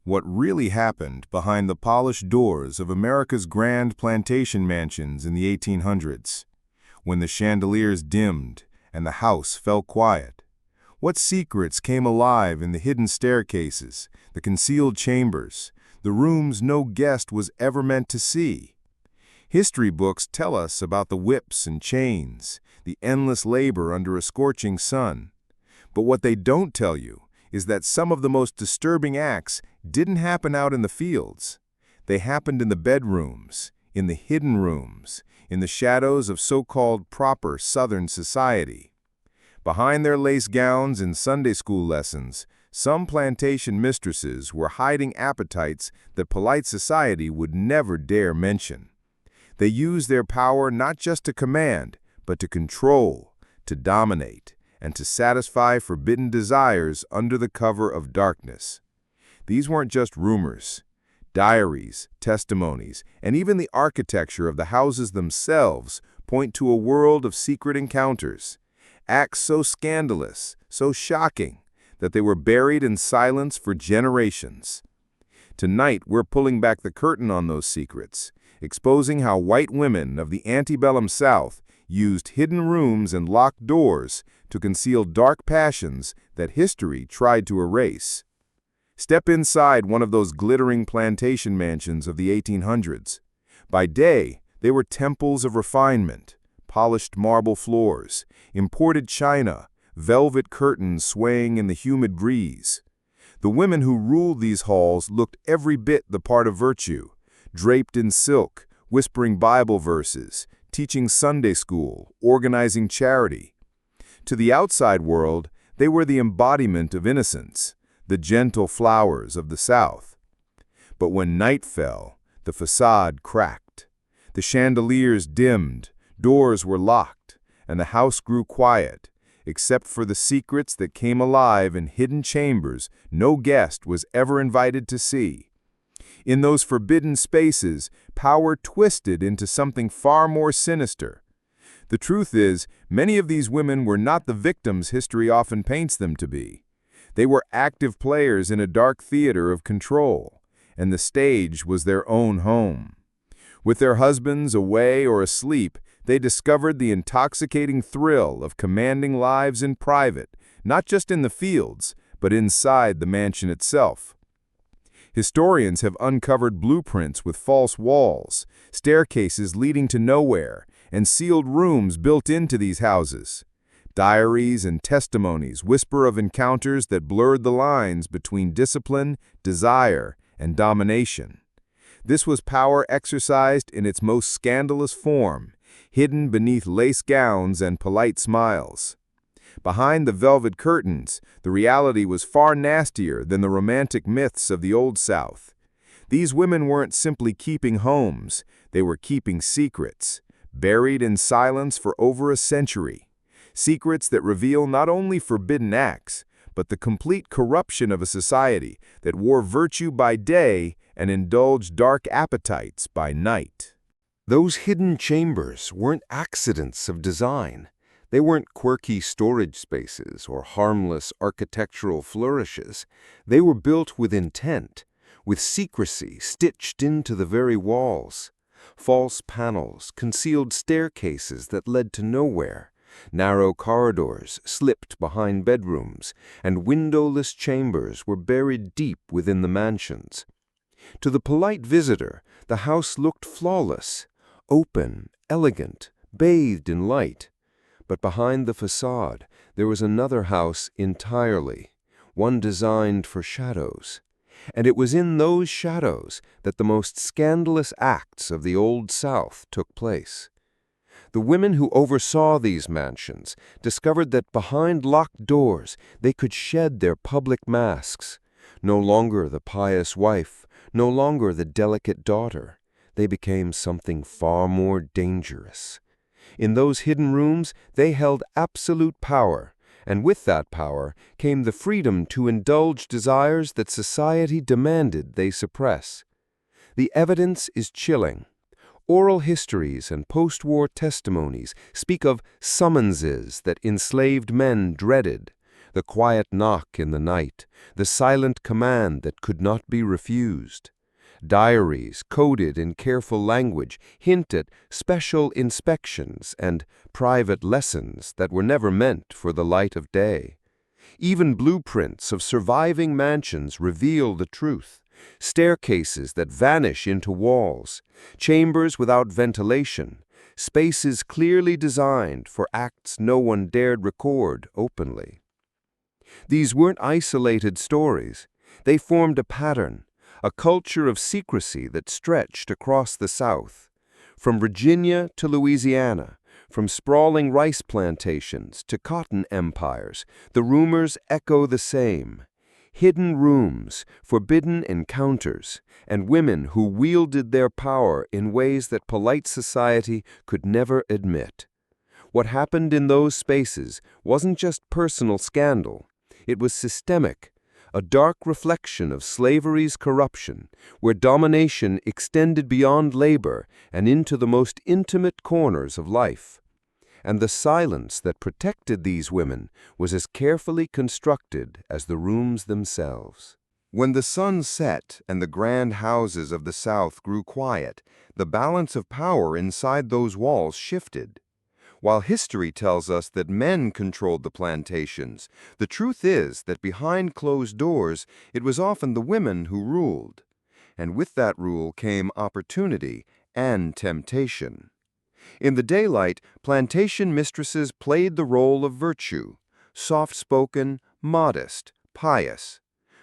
What really happened behind the polished doors of America's grand plantation mansions in the 1800s, when the chandeliers dimmed and the house fell quiet? What secrets came alive in the hidden staircases, the concealed chambers, the rooms no guest was ever meant to see? History books tell us about the whips and chains, the endless labor under a scorching sun. But what they don't tell you is that some of the most disturbing acts didn't happen out in the fields. They happened in the bedrooms, in the hidden rooms, in the shadows of so-called proper Southern society. Behind their lace gowns and Sunday school lessons, some plantation mistresses were hiding appetites that polite society would never dare mention. They used their power not just to command, but to control, to dominate, and to satisfy forbidden desires under the cover of darkness. These weren't just rumors. Diaries, testimonies, and even the architecture of the houses themselves point to a world of secret encounters, acts so scandalous, so shocking, that they were buried in silence for generations. Tonight, we're pulling back the curtain on those secrets, exposing how white women of the antebellum South used hidden rooms and locked doors to conceal dark passions that history tried to erase. Step inside one of those glittering plantation mansions of the 1800s. By day, they were temples of refinement, polished marble floors, imported china, velvet curtains swaying in the humid breeze. The women who ruled these halls looked every bit the part of virtue, draped in silk, whispering Bible verses, teaching Sunday school, organizing charity. To the outside world, they were the embodiment of innocence, the gentle flowers of the South. But when night fell, the facade cracked. The chandeliers dimmed, doors were locked, and the house grew quiet, except for the secrets that came alive in hidden chambers no guest was ever invited to see. In those forbidden spaces, power twisted into something far more sinister. The truth is, many of these women were not the victims history often paints them to be. They were active players in a dark theater of control, and the stage was their own home. With their husbands away or asleep, they discovered the intoxicating thrill of commanding lives in private, not just in the fields, but inside the mansion itself. Historians have uncovered blueprints with false walls, staircases leading to nowhere, and sealed rooms built into these houses. Diaries and testimonies whisper of encounters that blurred the lines between discipline, desire, and domination. This was power exercised in its most scandalous form, hidden beneath lace gowns and polite smiles. Behind the velvet curtains, the reality was far nastier than the romantic myths of the Old South. These women weren't simply keeping homes, they were keeping secrets, buried in silence for over a century. Secrets that reveal not only forbidden acts, but the complete corruption of a society that wore virtue by day and indulged dark appetites by night. Those hidden chambers weren't accidents of design. They weren't quirky storage spaces or harmless architectural flourishes. They were built with intent, with secrecy stitched into the very walls. False panels concealed staircases that led to nowhere. Narrow corridors slipped behind bedrooms, and windowless chambers were buried deep within the mansions. To the polite visitor, the house looked flawless, open, elegant, bathed in light. But behind the facade, there was another house entirely, one designed for shadows. And it was in those shadows that the most scandalous acts of the Old South took place. The women who oversaw these mansions discovered that behind locked doors they could shed their public masks. No longer the pious wife, no longer the delicate daughter. They became something far more dangerous. In those hidden rooms they held absolute power, and with that power came the freedom to indulge desires that society demanded they suppress. The evidence is chilling. Oral histories and post-war testimonies speak of summonses that enslaved men dreaded, the quiet knock in the night, the silent command that could not be refused. Diaries, coded in careful language, hint at special inspections and private lessons that were never meant for the light of day. Even blueprints of surviving mansions reveal the truth. Staircases that vanish into walls, chambers without ventilation, spaces clearly designed for acts no one dared record openly. These weren't isolated stories. They formed a pattern, a culture of secrecy that stretched across the South. From Virginia to Louisiana, from sprawling rice plantations to cotton empires, the rumors echo the same. Hidden rooms, forbidden encounters, and women who wielded their power in ways that polite society could never admit. What happened in those spaces wasn't just personal scandal. It was systemic, a dark reflection of slavery's corruption, where domination extended beyond labor and into the most intimate corners of life. And the silence that protected these women was as carefully constructed as the rooms themselves. When the sun set and the grand houses of the South grew quiet, the balance of power inside those walls shifted. While history tells us that men controlled the plantations, the truth is that behind closed doors, it was often the women who ruled. And with that rule came opportunity and temptation. In the daylight, plantation mistresses played the role of virtue, soft-spoken, modest, pious.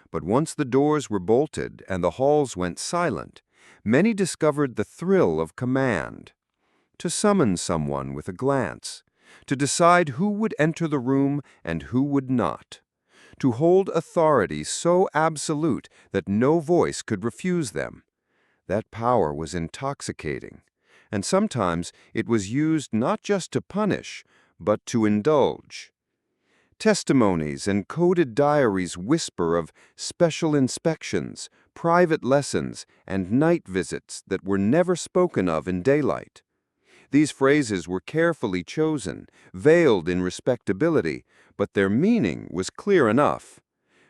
But once the doors were bolted and the halls went silent, many discovered the thrill of command. To summon someone with a glance, to decide who would enter the room and who would not, to hold authority so absolute that no voice could refuse them. That power was intoxicating, and sometimes it was used not just to punish, but to indulge. Testimonies and coded diaries whisper of special inspections, private lessons, and night visits that were never spoken of in daylight. These phrases were carefully chosen, veiled in respectability, but their meaning was clear enough.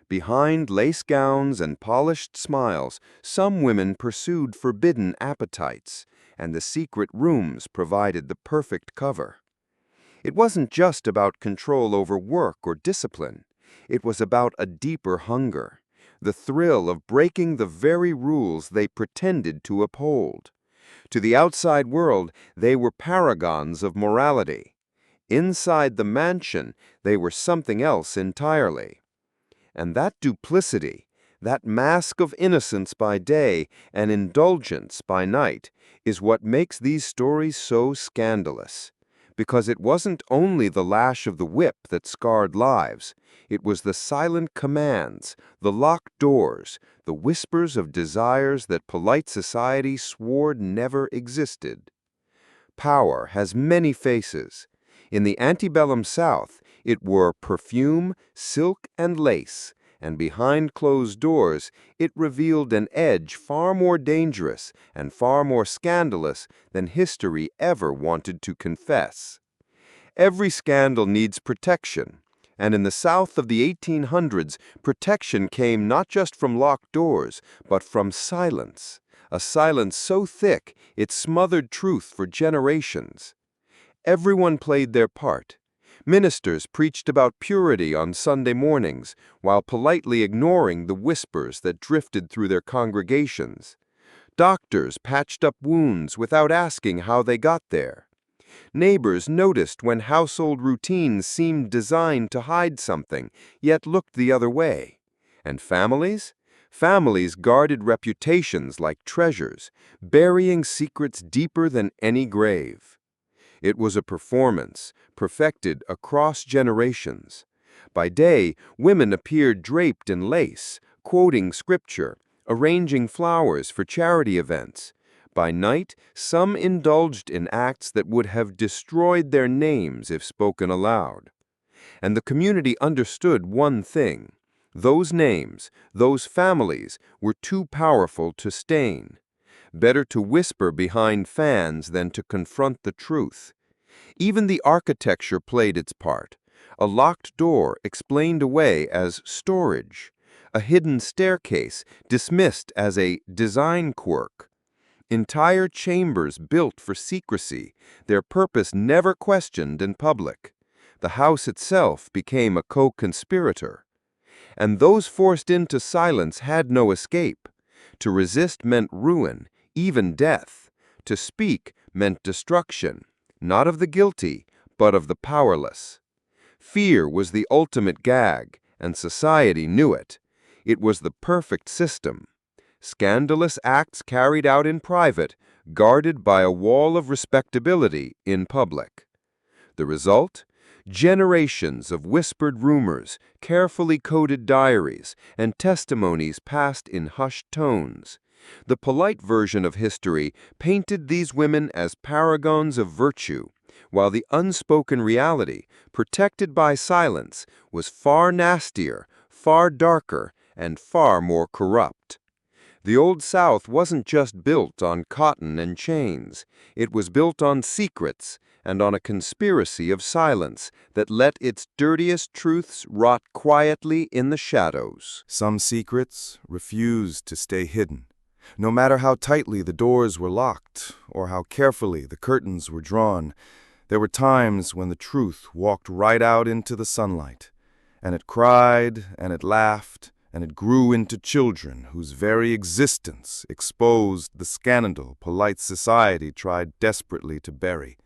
Behind lace gowns and polished smiles, some women pursued forbidden appetites, and the secret rooms provided the perfect cover. It wasn't just about control over work or discipline. It was about a deeper hunger, the thrill of breaking the very rules they pretended to uphold. To the outside world, they were paragons of morality. Inside the mansion, they were something else entirely. And that duplicity, that mask of innocence by day and indulgence by night, is what makes these stories so scandalous. Because it wasn't only the lash of the whip that scarred lives, it was the silent commands, the locked doors, the whispers of desires that polite society swore never existed. Power has many faces. In the antebellum South, it wore perfume, silk, and lace, and behind closed doors, it revealed an edge far more dangerous and far more scandalous than history ever wanted to confess. Every scandal needs protection, and in the South of the 1800s, protection came not just from locked doors, but from silence, a silence so thick it smothered truth for generations. Everyone played their part. Ministers preached about purity on Sunday mornings, while politely ignoring the whispers that drifted through their congregations. Doctors patched up wounds without asking how they got there. Neighbors noticed when household routines seemed designed to hide something, yet looked the other way. And families? Families guarded reputations like treasures, burying secrets deeper than any grave. It was a performance, perfected across generations. By day, women appeared draped in lace, quoting scripture, arranging flowers for charity events. By night, some indulged in acts that would have destroyed their names if spoken aloud. And the community understood one thing. Those names, those families, were too powerful to stain. Better to whisper behind fans than to confront the truth. Even the architecture played its part. a locked door explained away as storage, a hidden staircase dismissed as a design quirk. Entire chambers built for secrecy, their purpose never questioned in public. The house itself became a co-conspirator. And those forced into silence had no escape. To resist meant ruin, even death. To speak meant destruction, not of the guilty, but of the powerless. Fear was the ultimate gag, and society knew it. It was the perfect system. Scandalous acts carried out in private, guarded by a wall of respectability in public. The result? Generations of whispered rumors, carefully coded diaries, and testimonies passed in hushed tones. The polite version of history painted these women as paragons of virtue, while the unspoken reality, protected by silence, was far nastier, far darker, and far more corrupt. The Old South wasn't just built on cotton and chains. It was built on secrets and on a conspiracy of silence that let its dirtiest truths rot quietly in the shadows. Some secrets refused to stay hidden. No matter how tightly the doors were locked or how carefully the curtains were drawn, there were times when the truth walked right out into the sunlight, and it cried and it laughed, and it grew into children whose very existence exposed the scandal polite society tried desperately to bury.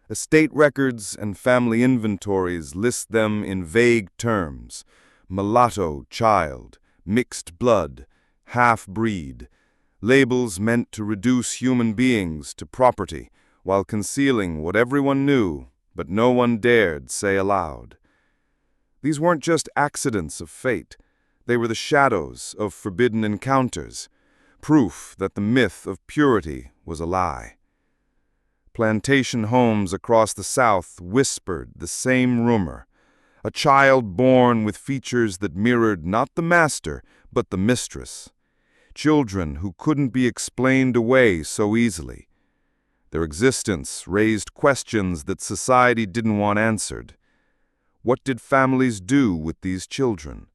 Estate records and family inventories list them in vague terms: mulatto child, mixed blood, half-breed, labels meant to reduce human beings to property while concealing what everyone knew but no one dared say aloud. These weren't just accidents of fate. They were the shadows of forbidden encounters, proof that the myth of purity was a lie. Plantation homes across the South whispered the same rumor: a child born with features that mirrored not the master, but the mistress. Children who couldn't be explained away so easily. Their existence raised questions that society didn't want answered. What did families do with these children?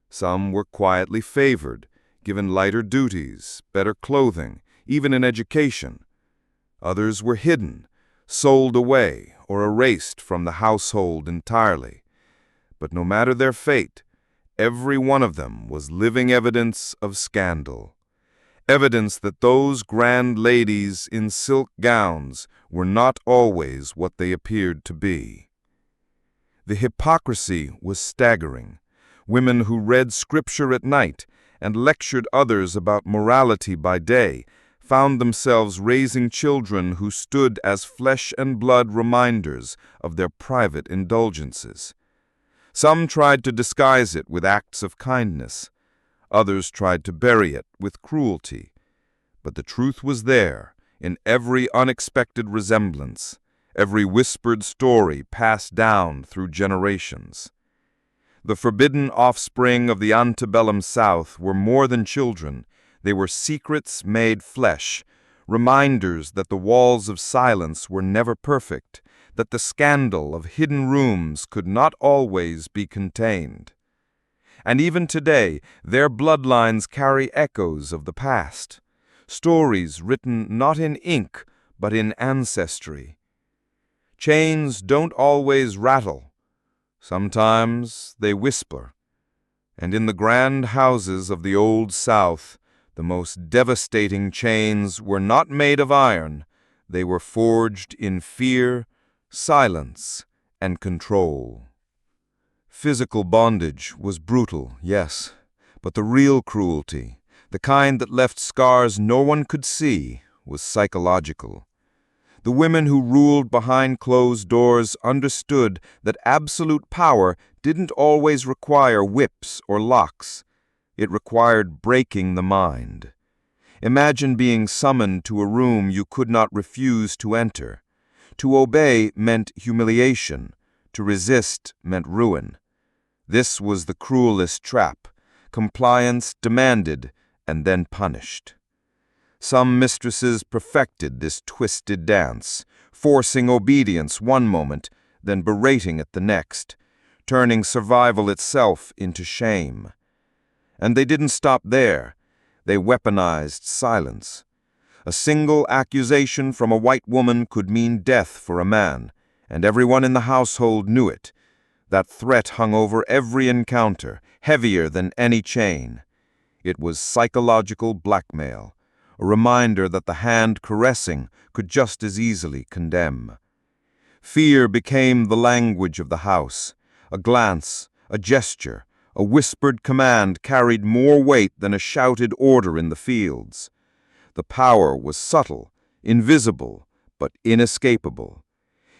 Some were quietly favored, given lighter duties, better clothing, even an education. Others were hidden, sold away, or erased from the household entirely. But no matter their fate, every one of them was living evidence of scandal. Evidence that those grand ladies in silk gowns were not always what they appeared to be. The hypocrisy was staggering. Women who read scripture at night and lectured others about morality by day found themselves raising children who stood as flesh and blood reminders of their private indulgences. Some tried to disguise it with acts of kindness. Others tried to bury it with cruelty. But the truth was there, in every unexpected resemblance, every whispered story passed down through generations. The forbidden offspring of the antebellum South were more than children. They were secrets made flesh, reminders that the walls of silence were never perfect, that the scandal of hidden rooms could not always be contained. And even today, their bloodlines carry echoes of the past, stories written not in ink, but in ancestry. Chains don't always rattle. Sometimes they whisper. And in the grand houses of the Old South, the most devastating chains were not made of iron. They were forged in fear, silence, and control. Physical bondage was brutal, yes, but the real cruelty, the kind that left scars no one could see, was psychological. The women who ruled behind closed doors understood that absolute power didn't always require whips or locks. It required breaking the mind. Imagine being summoned to a room you could not refuse to enter. To obey meant humiliation. To resist meant ruin. This was the cruelest trap. Compliance demanded and then punished. Some mistresses perfected this twisted dance, forcing obedience one moment, then berating it the next, turning survival itself into shame. And they didn't stop there. They weaponized silence. A single accusation from a white woman could mean death for a man, and everyone in the household knew it. That threat hung over every encounter, heavier than any chain. It was psychological blackmail, a reminder that the hand caressing could just as easily condemn. Fear became the language of the house. A glance, a gesture, a whispered command carried more weight than a shouted order in the fields. The power was subtle, invisible, but inescapable.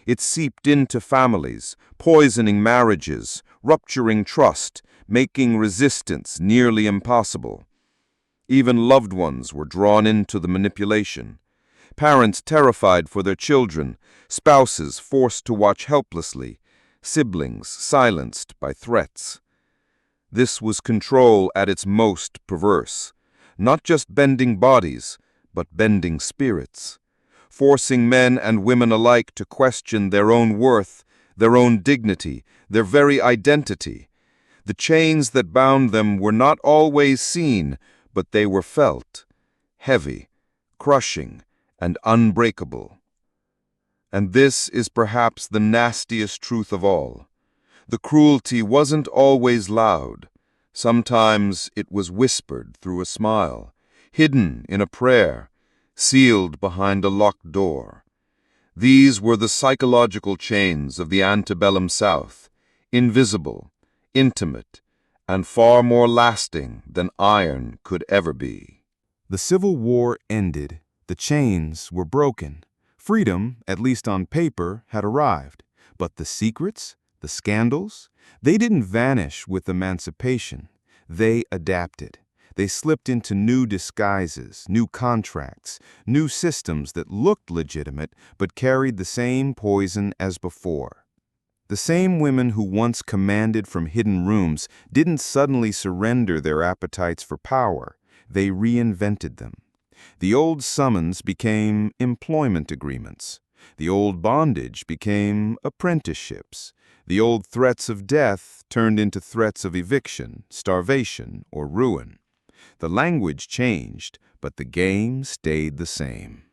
It seeped into families, poisoning marriages, rupturing trust, making resistance nearly impossible. Even loved ones were drawn into the manipulation. Parents terrified for their children, spouses forced to watch helplessly, siblings silenced by threats. This was control at its most perverse, not just bending bodies, but bending spirits, forcing men and women alike to question their own worth, their own dignity, their very identity. The chains that bound them were not always seen, but they were felt, heavy, crushing, and unbreakable. And this is perhaps the nastiest truth of all. The cruelty wasn't always loud. Sometimes it was whispered through a smile, hidden in a prayer, sealed behind a locked door. These were the psychological chains of the antebellum South, invisible, intimate, and far more lasting than iron could ever be. The Civil War ended. The chains were broken. Freedom, at least on paper, had arrived. But the secrets, the scandals, they didn't vanish with emancipation. They adapted. They slipped into new disguises, new contracts, new systems that looked legitimate but carried the same poison as before. The same women who once commanded from hidden rooms didn't suddenly surrender their appetites for power. They reinvented them. The old summons became employment agreements. The old bondage became apprenticeships. The old threats of death turned into threats of eviction, starvation, or ruin. The language changed, but the game stayed the same.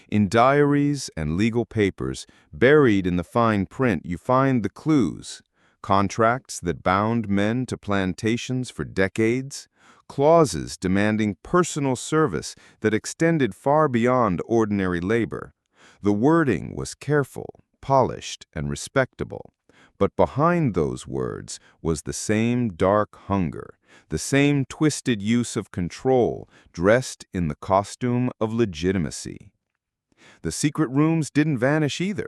In diaries and legal papers, buried in the fine print, you find the clues: contracts that bound men to plantations for decades, clauses demanding personal service that extended far beyond ordinary labor. The wording was careful, polished, and respectable. But behind those words was the same dark hunger, the same twisted use of control dressed in the costume of legitimacy. The secret rooms didn't vanish either.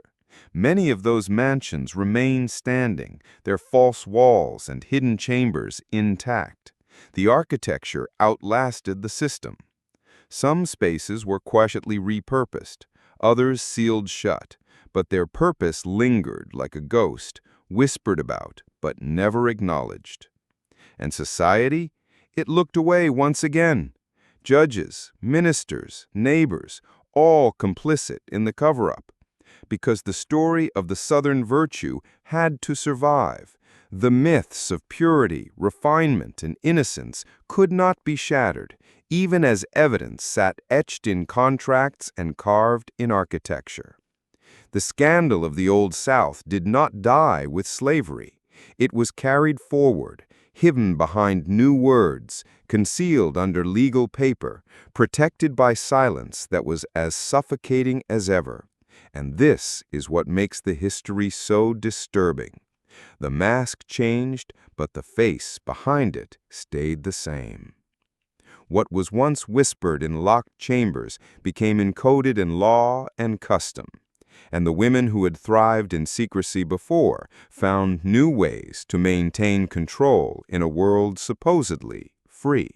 Many of those mansions remained standing, their false walls and hidden chambers intact. The architecture outlasted the system. Some spaces were quietly repurposed, others sealed shut, but their purpose lingered like a ghost, whispered about, but never acknowledged. And society? It looked away once again. Judges, ministers, neighbors, all complicit in the cover-up. Because the story of the Southern virtue had to survive. The myths of purity, refinement, and innocence could not be shattered, even as evidence sat etched in contracts and carved in architecture. The scandal of the Old South did not die with slavery. It was carried forward, hidden behind new words, concealed under legal paper, protected by silence that was as suffocating as ever. And this is what makes the history so disturbing. The mask changed, but the face behind it stayed the same. What was once whispered in locked chambers became encoded in law and custom. And the women who had thrived in secrecy before found new ways to maintain control in a world supposedly free.